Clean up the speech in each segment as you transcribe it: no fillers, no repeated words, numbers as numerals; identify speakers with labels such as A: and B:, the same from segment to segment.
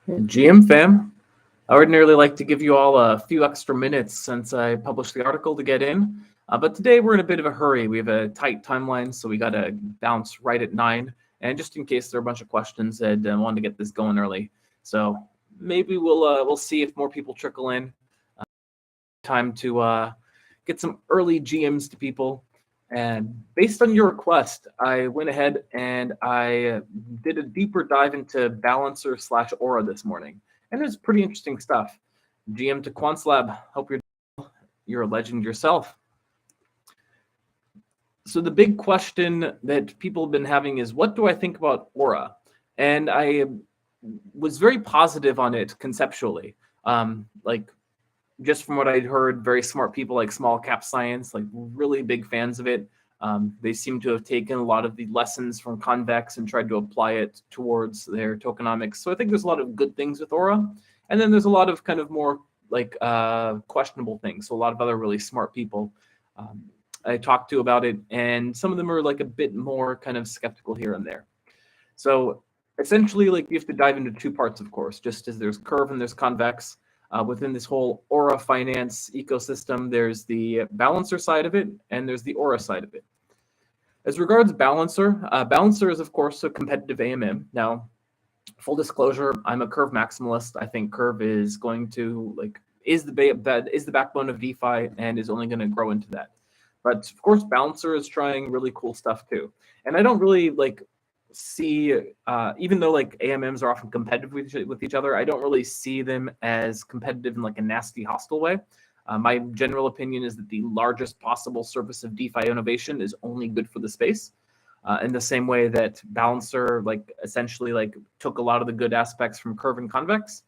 A: GM fam, I ordinarily like to give you all a few extra minutes since I published the article to get in, but today we're in a bit of a hurry. We have a tight timeline, so we got to bounce right at 9, and just in case there are a bunch of questions, I wanted to get this going early. So maybe we'll see if more people trickle in. Time to get some early GMs to people. And based on your request, I went ahead and I did a deeper dive into Balancer / Aura this morning. And it's pretty interesting stuff. GM to Quantslab, hope you're a legend yourself. So the big question that people have been having is, what do I think about Aura? And I was very positive on it conceptually. Just from what I'd heard, very smart people like Small Cap Science, like really big fans of it. They seem to have taken a lot of the lessons from Convex and tried to apply it towards their tokenomics. So I think there's a lot of good things with Aura. And then there's a lot of kind of more like questionable things. So a lot of other really smart people I talked to about it. And some of them are like a bit more kind of skeptical here and there. So essentially, like you have to dive into two parts, of course, just as there's Curve and there's Convex. Within this whole Aura finance ecosystem, there's the Balancer side of it, and there's the Aura side of it. As regards Balancer, Balancer is, of course, a competitive AMM. Now, full disclosure, I'm a Curve maximalist. I think Curve is going to, is the backbone of DeFi and is only going to grow into that. But, of course, Balancer is trying really cool stuff, too. And I don't really, see even though AMMs are often competitive with each other, I don't really see them as competitive in a nasty hostile way. My general opinion is that the largest possible surface of DeFi innovation is only good for the space. In the same way that Balancer essentially took a lot of the good aspects from Curve and Convex.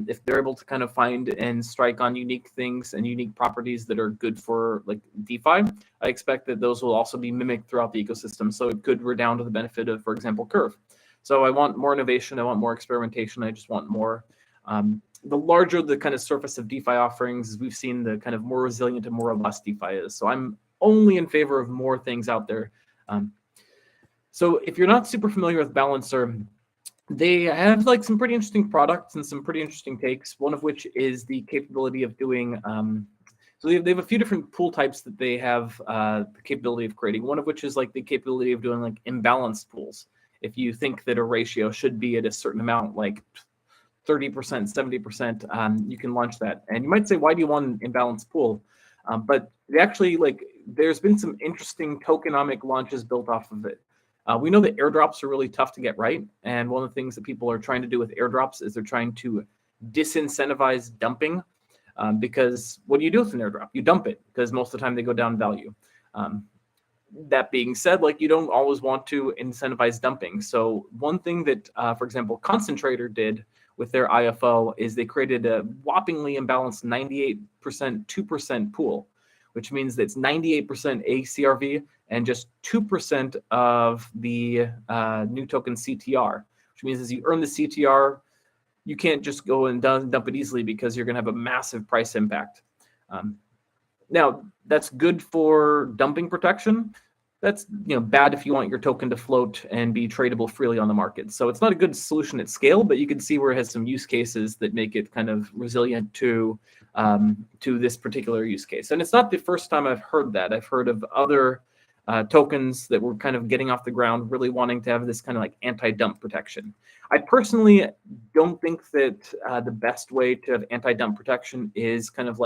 A: If they're able to kind of find and strike on unique things and unique properties that are good for DeFi, I expect that those will also be mimicked throughout the ecosystem. So it could redound to the benefit of, for example, Curve. So I want more innovation. I want more experimentation. I just want more. The larger the kind of surface of DeFi offerings, we've seen the kind of more resilient and more robust DeFi is. So I'm only in favor of more things out there. So if you're not super familiar with Balancer, they have some pretty interesting products and some pretty interesting takes, one of which is the capability of doing, so they have a few different pool types that they have the capability of creating, one of which is the capability of doing imbalanced pools. If you think that a ratio should be at a certain amount, 30%, 70%, you can launch that. And you might say, why do you want an imbalanced pool? But they actually, there's been some interesting tokenomic launches built off of it. We know that airdrops are really tough to get right. And one of the things that people are trying to do with airdrops is they're trying to disincentivize dumping because what do you do with an airdrop? You dump it because most of the time they go down in value. That being said, you don't always want to incentivize dumping. So one thing that, for example, Concentrator did with their IFO is they created a whoppingly imbalanced 98% 2% pool, which means that it's 98% ACRV and just 2% of the new token CTR, which means as you earn the CTR, you can't just go and dump it easily because you're going to have a massive price impact. Now, that's good for dumping protection. That's bad if you want your token to float and be tradable freely on the market. So it's not a good solution at scale, but you can see where it has some use cases that make it kind of resilient to this particular use case. And it's not the first time I've heard that. I've heard of other tokens that were kind of getting off the ground, really wanting to have this kind of anti-dump protection. I personally don't think that the best way to have anti-dump protection is kind of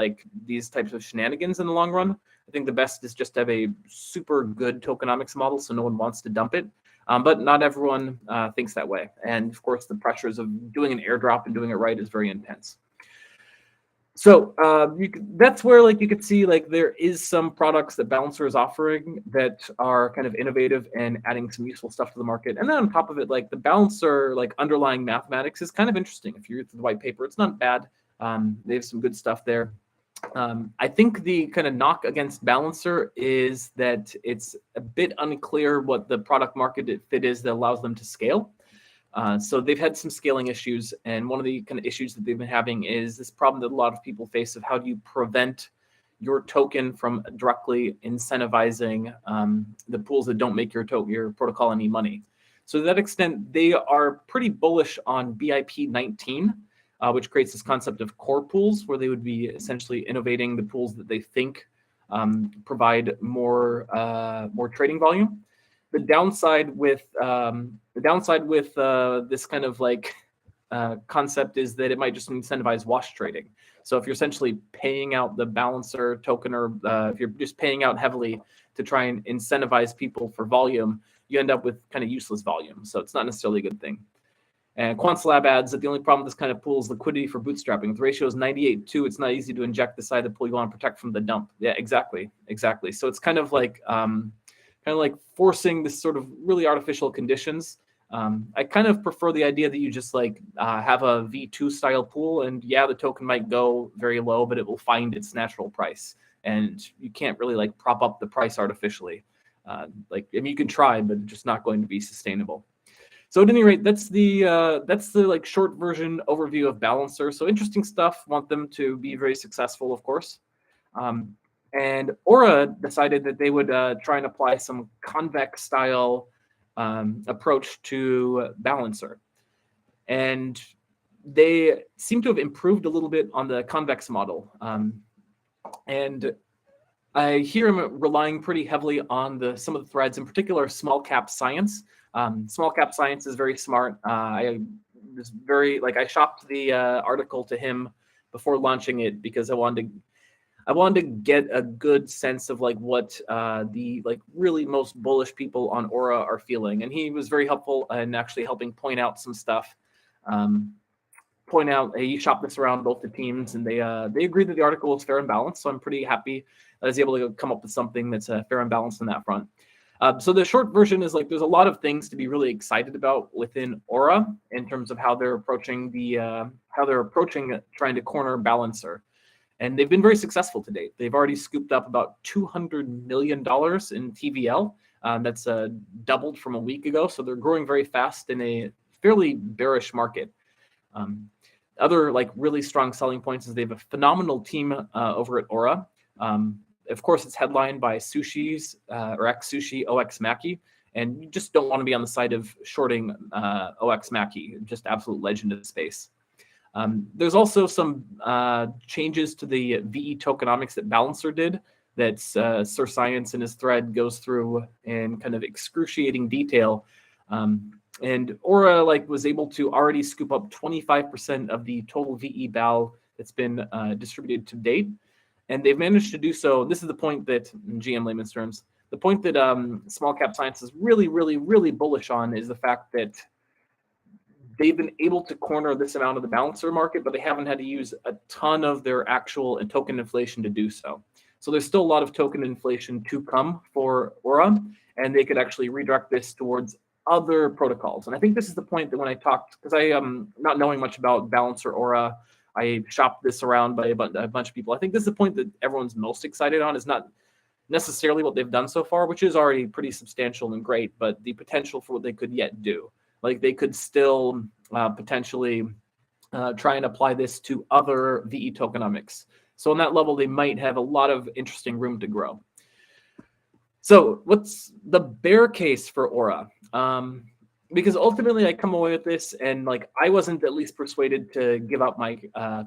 A: these types of shenanigans in the long run. I think the best is just to have a super good tokenomics model so no one wants to dump it. But not everyone thinks that way. And of course, the pressures of doing an airdrop and doing it right is very intense. So that's where you could see there is some products that Balancer is offering that are kind of innovative and adding some useful stuff to the market. And then on top of it, the Balancer underlying mathematics is kind of interesting. If you read the white paper, it's not bad. They have some good stuff there. I think the kind of knock against Balancer is that it's a bit unclear what the product market fit is that allows them to scale. So they've had some scaling issues, and one of the kind of issues that they've been having is this problem that a lot of people face of how do you prevent your token from directly incentivizing the pools that don't make your protocol any money. So to that extent, they are pretty bullish on BIP19, which creates this concept of core pools, where they would be essentially innovating the pools that they think provide more trading volume. The downside with this kind of like concept is that it might just incentivize wash trading. So if you're essentially paying out the balancer token, or if you're just paying out heavily to try and incentivize people for volume, you end up with kind of useless volume. So it's not necessarily a good thing. And QuantLab adds that the only problem with this kind of pool is liquidity for bootstrapping. If the ratio is 98:2, it's not easy to inject the side of the pool you want to protect from the dump. Yeah, exactly. So it's kind of like forcing this sort of really artificial conditions. I kind of prefer the idea that you just like have a V2 style pool, and yeah, the token might go very low, but it will find its natural price, and you can't really like prop up the price artificially. You can try, but it's just not going to be sustainable. So at any rate, that's the like short version overview of Balancer. So interesting stuff. Want them to be very successful, of course. And Aura decided that they would try and apply some convex style approach to Balancer, and they seem to have improved a little bit on the convex model. And I hear them relying pretty heavily on some of the threads, in particular small cap science. Small cap science is very smart. I shopped the article to him before launching it because I wanted to get a good sense of like what the like really most bullish people on Aura are feeling, and he was very helpful in actually helping point out some stuff. He shopped this around both the teams, and they agreed that the article was fair and balanced. So I'm pretty happy that I was able to come up with something that's fair and balanced on that front. So the short version is like there's a lot of things to be really excited about within Aura in terms of how they're approaching trying to corner Balancer. And they've been very successful to date. They've already scooped up about $200 million in TVL. That's doubled from a week ago. So they're growing very fast in a fairly bearish market. Other like really strong selling points is they have a phenomenal team over at Aura. Of course, it's headlined by Sushi's or ex-Sushi OX Mackie. And you just don't want to be on the side of shorting OX Mackie, just absolute legend of the space. There's also some changes to the VE tokenomics that Balancer did that Sir Science in his thread goes through in kind of excruciating detail. And Aura was able to already scoop up 25% of the total VE BAL that's been distributed to date. And they've managed to do so. This is the point that, in GM layman's terms, the point that small cap science is really, really, really bullish on is the fact that they've been able to corner this amount of the balancer market, but they haven't had to use a ton of their actual token inflation to do so. So there's still a lot of token inflation to come for Aura, and they could actually redirect this towards other protocols. And I think this is the point that when I talked, because I am not knowing much about Balancer Aura, I shopped this around by a bunch of people. I think this is the point that everyone's most excited on, is not necessarily what they've done so far, which is already pretty substantial and great, but the potential for what they could yet do. Like they could still potentially try and apply this to other VE tokenomics. So on that level, they might have a lot of interesting room to grow. So what's the bear case for Aura? Because ultimately I come away with this and I wasn't at least persuaded to give up my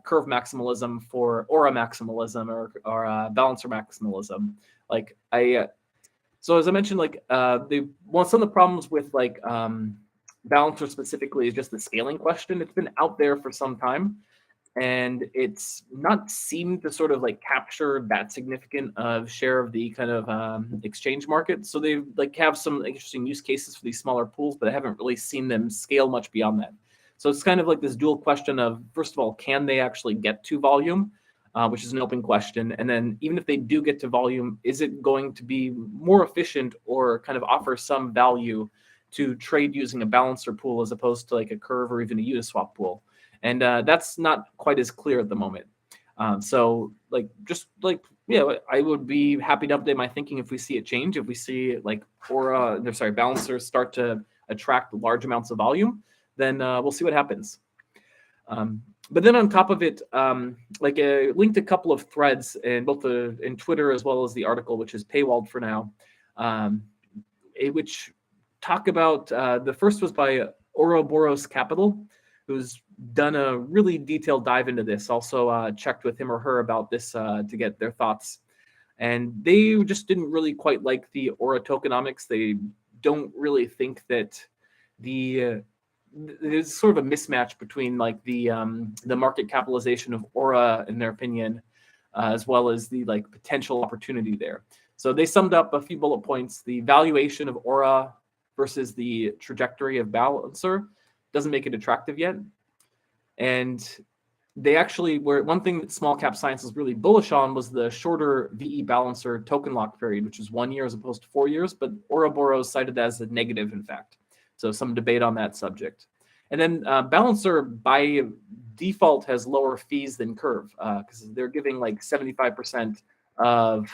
A: curve maximalism for Aura maximalism or balancer maximalism. So as I mentioned, some of the problems with Balancer specifically is just the scaling question. It's been out there for some time, and it's not seemed to sort of capture that significant of share of the kind of exchange market. So they have some interesting use cases for these smaller pools, but I haven't really seen them scale much beyond that. So it's kind of this dual question of, first of all, can they actually get to volume, which is an open question. And then even if they do get to volume, is it going to be more efficient or kind of offer some value to trade using a balancer pool as opposed to a curve or even a Uniswap pool? And that's not quite as clear at the moment. I would be happy to update my thinking if we see it change. If we see balancers start to attract large amounts of volume, then we'll see what happens. But then on top of it, I linked a couple of threads in both in Twitter as well as the article, which is paywalled for now, which talk about, the first was by Oroboros Capital, who's done a really detailed dive into this. Also checked with him or her about this to get their thoughts. And they just didn't really quite like the Aura tokenomics. They don't really think that there's sort of a mismatch between like the market capitalization of Aura, in their opinion, as well as the like potential opportunity there. So they summed up a few bullet points. The valuation of Aura versus the trajectory of Balancer doesn't make it attractive yet. And they actually were, one thing that small cap science was really bullish on was the shorter VE Balancer token lock period, which is 1 year as opposed to 4 years, but Oroboros cited that as a negative, in fact. So some debate on that subject. And then Balancer by default has lower fees than Curve because they're giving like 75% of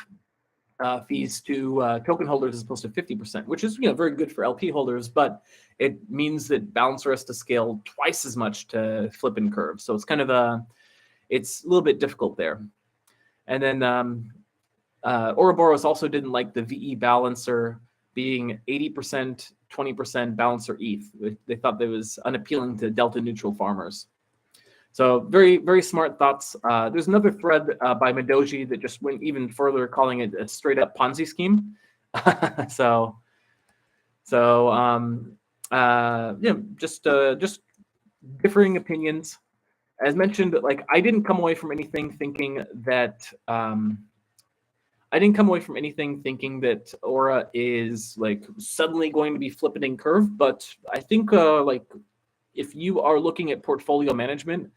A: fees to token holders as opposed to 50%, which is very good for LP holders, but it means that Balancer has to scale twice as much to flip and Curve. So it's kind of it's a little bit difficult there. And then Oroboros also didn't like the VE Balancer being 80%, 20% Balancer ETH. They thought that was unappealing to delta neutral farmers. So very, very smart thoughts. There's another thread by Madoji that just went even further, calling it a straight up Ponzi scheme. Just differing opinions. As mentioned, like I didn't come away from anything thinking that Aura is like suddenly going to be flipping in Curve, but I think like if you are looking at portfolio management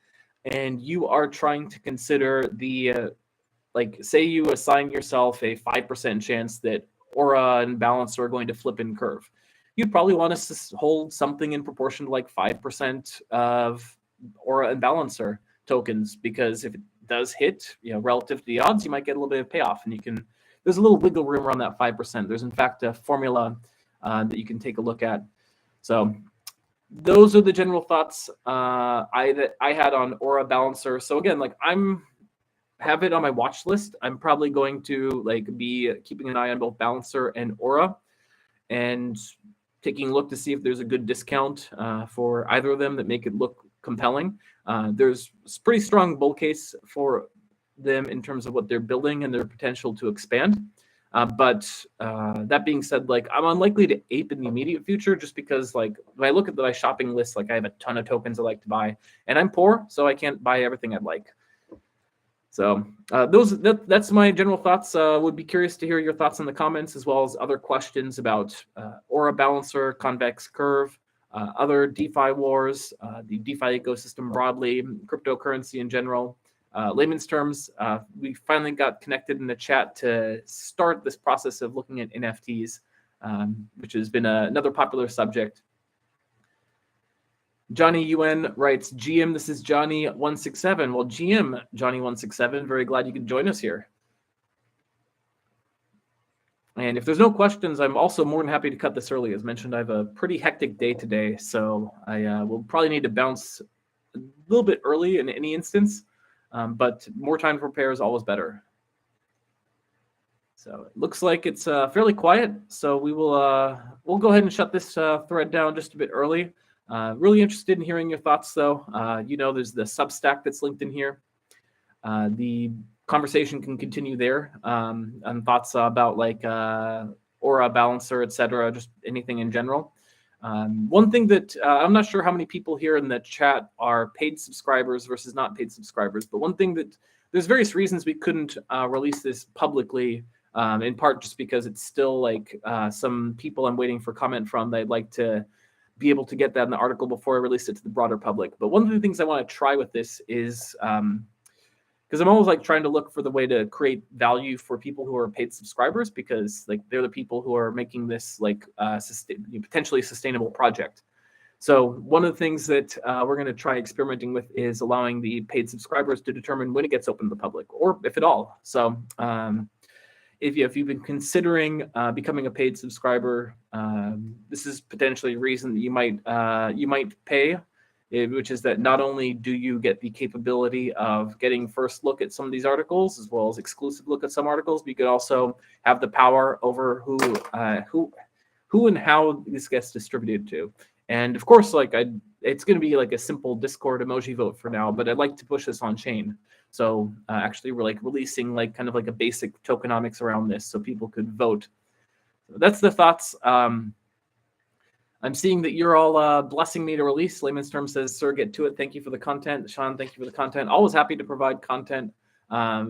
A: and you are trying to consider the like say you assign yourself a 5% chance that Aura and Balancer are going to flip in Curve, you'd probably want to hold something in proportion to like 5% of Aura and Balancer tokens, because if it does hit, relative to the odds, you might get a little bit of payoff, and there's a little wiggle room around that 5%. There's in fact a formula that you can take a look at. So those are the general thoughts I had on Aura Balancer. So again, like have it on my watch list. I'm probably going to like be keeping an eye on both Balancer and Aura, and taking a look to see if there's a good discount for either of them that make it look compelling. There's a pretty strong bull case for them in terms of what they're building and their potential to expand. But that being said, like I'm unlikely to ape in the immediate future, just because like when I look at my shopping list, like I have a ton of tokens I like to buy, and I'm poor, so I can't buy everything I'd like. So that's my general thoughts. Would be curious to hear your thoughts in the comments, as well as other questions about Aura Balancer, Convex Curve, other DeFi wars, the DeFi ecosystem broadly, cryptocurrency in general. Layman's terms, we finally got connected in the chat to start this process of looking at NFTs, which has been another popular subject. Johnny UN writes, GM, this is Johnny167. Well, GM, Johnny167, very glad you could join us here. And if there's no questions, I'm also more than happy to cut this early. As mentioned, I have a pretty hectic day today, so I will probably need to bounce a little bit early in any instance, but more time to prepare is always better. So it looks like it's fairly quiet, so we'll go ahead and shut this thread down just a bit early. Really interested in hearing your thoughts, though. There's the Substack that's linked in here. The conversation can continue there on thoughts about like Aura Balancer, etc., just anything in general. One thing that I'm not sure how many people here in the chat are paid subscribers versus not paid subscribers, but one thing that there's various reasons we couldn't release this publicly, in part just because it's still like some people I'm waiting for comment from. They'd like to be able to get that in the article before I release it to the broader public. But one of the things I want to try with this is, because I'm always like trying to look for the way to create value for people who are paid subscribers, because like they're the people who are making this like potentially sustainable project. So one of the things that we're going to try experimenting with is allowing the paid subscribers to determine when it gets open to the public, or if at all. So if you've been considering becoming a paid subscriber, this is potentially a reason that you might pay, which is that not only do you get the capability of getting first look at some of these articles, as well as exclusive look at some articles, but you could also have the power over who who and how this gets distributed to. And of course, like it's going to be like a simple Discord emoji vote for now, but I'd like to push this on chain. So actually, we're like releasing like kind of like a basic tokenomics around this, so people could vote. So that's the thoughts. I'm seeing that you're all blessing me to release. Layman's Term says, "Sir, get to it. Thank you for the content." Sean, thank you for the content. Always happy to provide content.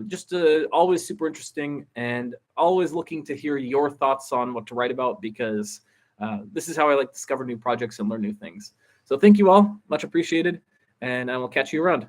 A: Just always super interesting, and always looking to hear your thoughts on what to write about, because this is how I like to discover new projects and learn new things. So thank you all, much appreciated, and I will catch you around.